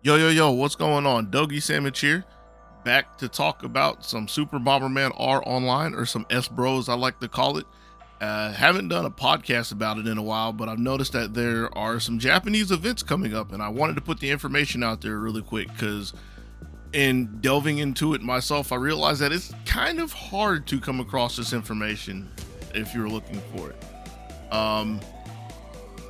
Yo, what's going on? Dogysamich here, back to talk about some Super Bomberman R Online, or some SBRO I like to call it. Haven't done a podcast about it in a while, but I've noticed that there are some Japanese events coming up, and I wanted to put the information out there really quick because in delving into it myself, I realized that it's kind of hard to come across this information if you're looking for it.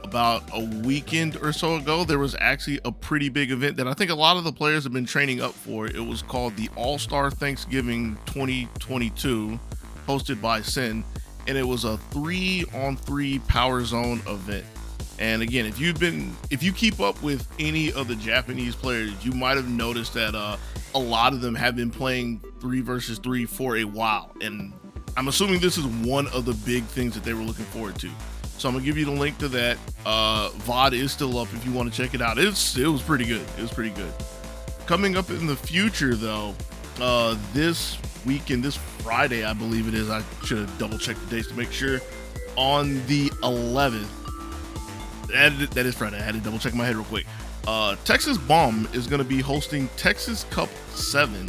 About a weekend or so ago, there was actually a pretty big event that I think a lot of the players have been training up for. It was called the All-Star Thanksgiving 2022, hosted by Sin, and it was a 3-on-3 Power Zone event. And again, if you keep up with any of the Japanese players, you might have noticed that a lot of them have been playing 3 versus 3 for a while, and I'm assuming this is one of the big things that they were looking forward to. So I'm gonna give you the link to that. VOD is still up if you want to check it out. It was pretty good. It was pretty good. Coming up in the future, though, this weekend, this Friday, I believe it is. I should have double checked the dates to make sure. On the 11th, that is Friday. I had to double check my head real quick. Texas Bomb is gonna be hosting Texas Cup 7,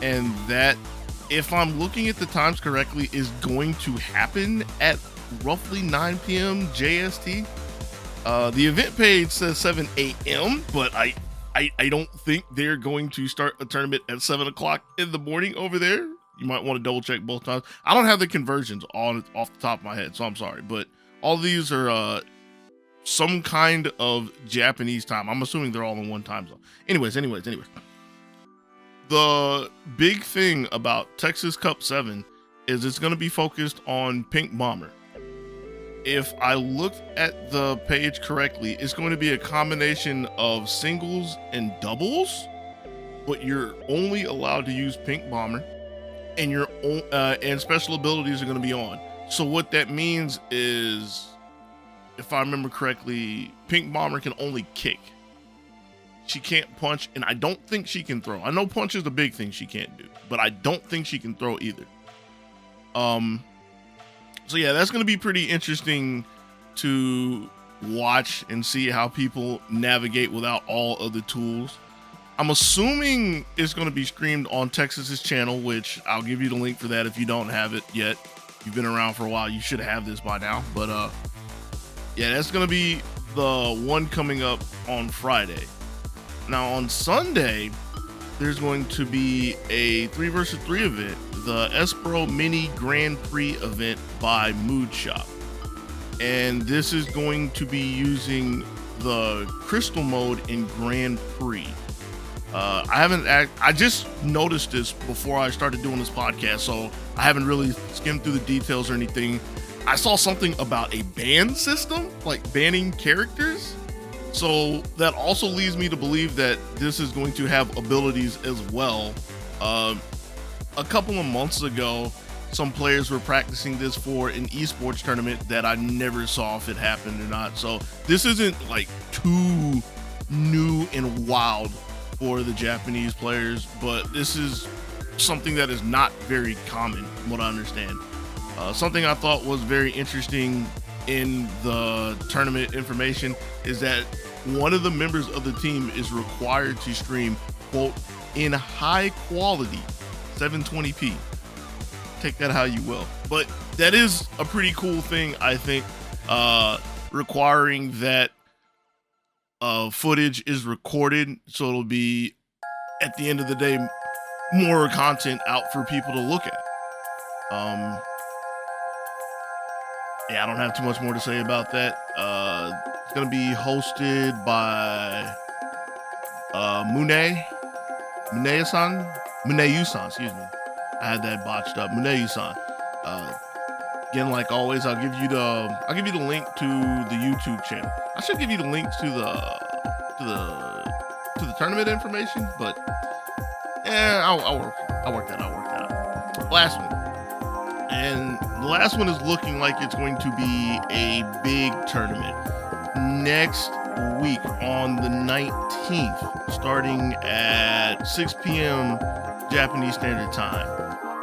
and that, if I'm looking at the times correctly, is going to happen at roughly 9 p.m. JST. The event page says 7 a.m., but I don't think they're going to start a tournament at 7 o'clock in the morning over there. You might want to double check both times. I don't have the conversions off the top of my head, so I'm sorry, but all these are some kind of Japanese time. I'm assuming they're all in one time zone. Anyways. The big thing about Texas Cup 7 is it's going to be focused on Pink Bomber. If I looked at the page correctly, it's going to be a combination of singles and doubles, but you're only allowed to use Pink Bomber, and your own and special abilities are going to be on. So what that means is, if I remember correctly, Pink Bomber can only kick. She can't punch, and I don't think she can throw. I know punch is the big thing she can't do, but I don't think she can throw either. So yeah, that's going to be pretty interesting to watch and see how people navigate without all of the tools. I'm assuming it's going to be streamed on Texas's channel, which I'll give you the link for that if you don't have it yet. You've been around for a while, you should have this by now. But yeah, that's going to be the one coming up on Friday. Now on Sunday, there's going to be a 3 versus 3 event, the SBRO Mini Grand Prix event by Mood Shop. And this is going to be using the Crystal mode in Grand Prix. I just noticed this before I started doing this podcast, so I haven't really skimmed through the details or anything. I saw something about a ban system, like banning characters. So that also leads me to believe that this is going to have abilities as well. A couple of months ago, some players were practicing this for an esports tournament that I never saw if it happened or not. So this isn't like too new and wild for the Japanese players, but this is something that is not very common, from what I understand. Something I thought was very interesting in the tournament information is that one of the members of the team is required to stream, quote, in high quality 720p. Take that how you will. But that is a pretty cool thing, I think, requiring that footage is recorded, so it'll be, at the end of the day, more content out for people to look at. Yeah, I don't have too much more to say about that. It's gonna be hosted by Muneusan, excuse me. I had that botched up. Muneusan. Again, like always, I'll give you the link to the YouTube channel. I should give you the link to the tournament information, but yeah, I'll work that out. Last one. And the last one is looking like it's going to be a big tournament next week on the 19th, starting at 6 p.m. Japanese Standard Time.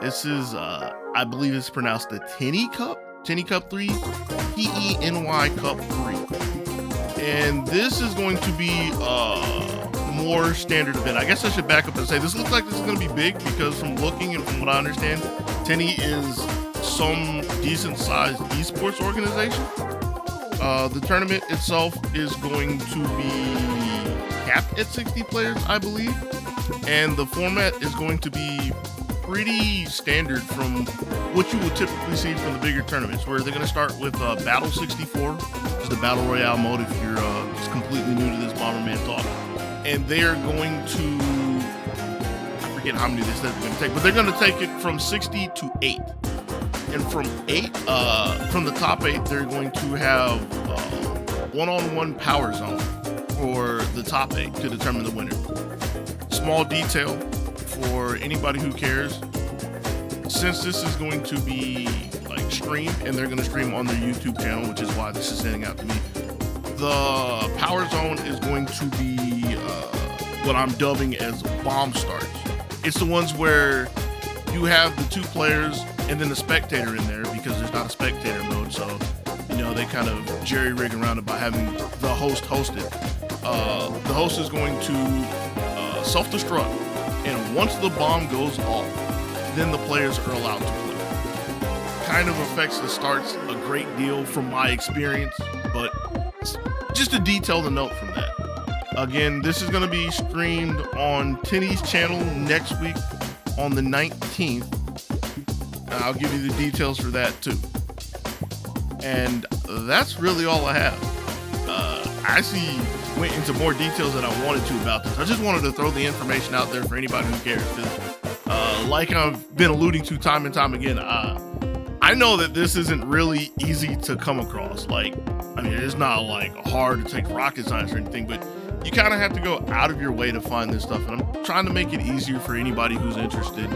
This is, I believe it's pronounced the TeNY Cup, TeNY Cup 3, TeNY Cup 3. And this is going to be more standard event. I guess I should back up and say this looks like this is going to be big because from looking and from what I understand, TeNY is some decent sized esports organization. The tournament itself is going to be capped at 60 players, I believe. And the format is going to be pretty standard from what you would typically see from the bigger tournaments, where they're going to start with Battle 64, which is the Battle Royale mode if you're just completely new to this Bomberman talk. And they are going to, I forget how many they said they're going to take, but they're going to take it from 60 to 8. And from 8, from the top 8, they're going to have one-on-one power zone for the top 8 to determine the winner. Small detail for anybody who cares, since this is going to be like streamed and they're going to stream on their YouTube channel, which is why this is standing out to me, the power zone is going to be what I'm dubbing as bomb starts. It's the ones where you have the 2 players and then the spectator in there, because there's not a spectator mode, so you know they kind of jerry-rig around it by having the host host it. The host is going to self-destruct, and once the bomb goes off, then the players are allowed to play. Kind of affects the starts a great deal from my experience, but just a detail to note from that. Again, this is going to be streamed on TeNY's channel next week on the 19th. I'll give you the details for that too. And that's really all I have. I actually went into more details than I wanted to about this. I just wanted to throw the information out there for anybody who cares. Like I've been alluding to time and time again, I know that this isn't really easy to come across. Like, I mean, it's not like hard to take rocket science or anything, but you kind of have to go out of your way to find this stuff. And I'm trying to make it easier for anybody who's interested,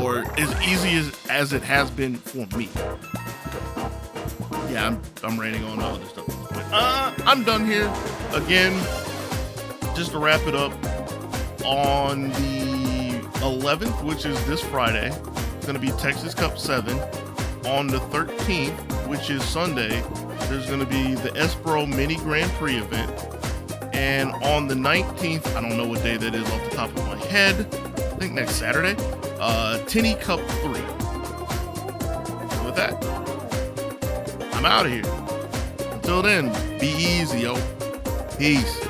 or as easy as it has been for me. Yeah, I'm raining on all this stuff. I'm done here. Again, just to wrap it up, on the 11th, which is this Friday, it's going to be Texas Cup 7. On the 13th, which is Sunday, there's going to be the SBRO Mini Grand Prix event. And on the 19th, I don't know what day that is off the top of my head, I think next Saturday, TeNY Cup 3. So with that, I'm out of here. Until then, be easy, yo. Peace.